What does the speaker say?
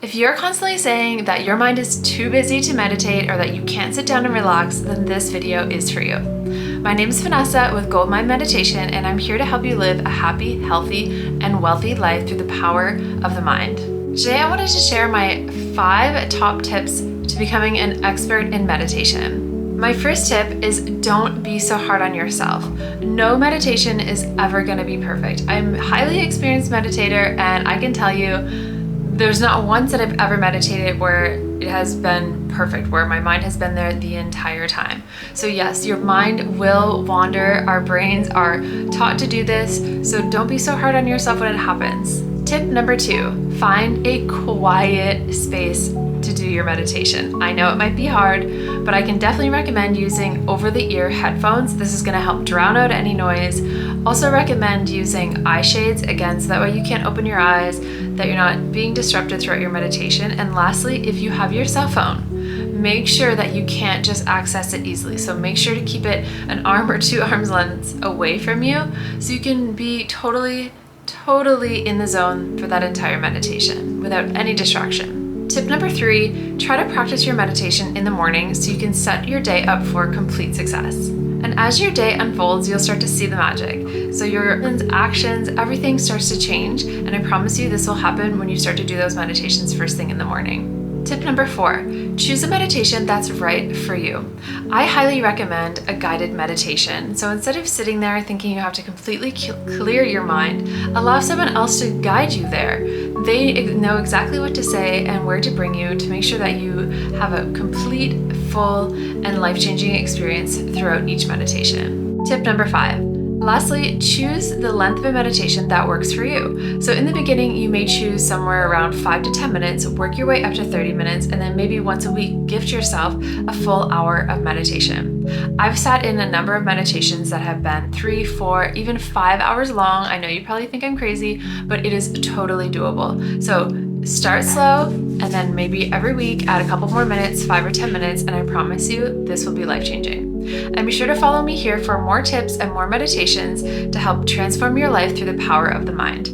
If you're constantly saying that your mind is too busy to meditate or that you can't sit down and relax, then this video is for you. My name is Vanessa with Gold Mind Meditation, and I'm here to help you live a happy, healthy, and wealthy life through the power of the mind. Today, I wanted to share my 5 top tips to becoming an expert in meditation. My first tip is don't be so hard on yourself. No meditation is ever going to be perfect. I'm a highly experienced meditator, and I can tell you there's not once that I've ever meditated where it has been perfect, where my mind has been there the entire time. So yes, your mind will wander. Our brains are taught to do this, so don't be so hard on yourself when it happens. Tip number 2, find a quiet space to do your meditation. I know it might be hard, but I can definitely recommend using over-the-ear headphones. This is going to help drown out any noise. Also recommend using eye shades, again, so that way you can't open your eyes, that you're not being disrupted throughout your meditation. And lastly, if you have your cell phone, make sure that you can't just access it easily. So make sure to keep it an arm or 2 arms lengths away from you so you can be totally in the zone for that entire meditation without any distraction. Tip number 3, try to practice your meditation in the morning so you can set your day up for complete success. And as your day unfolds, you'll start to see the magic. So your actions, everything starts to change. And I promise you this will happen when you start to do those meditations first thing in the morning. Tip number 4, choose a meditation that's right for you. I highly recommend a guided meditation. So instead of sitting there thinking you have to completely clear your mind, allow someone else to guide you there. They know exactly what to say and where to bring you to make sure that you have a complete, full, and life-changing experience throughout each meditation. Tip number 5. Lastly, choose the length of a meditation that works for you. So in the beginning, you may choose somewhere around 5 to 10 minutes, work your way up to 30 minutes, and then maybe once a week, gift yourself a full hour of meditation. I've sat in a number of meditations that have been 3, 4, even 5 hours long. I know you probably think I'm crazy, but it is totally doable. So start slow, and then maybe every week add a couple more minutes, 5 or 10 minutes, and I promise you this will be life-changing. And be sure to follow me here for more tips and more meditations to help transform your life through the power of the mind.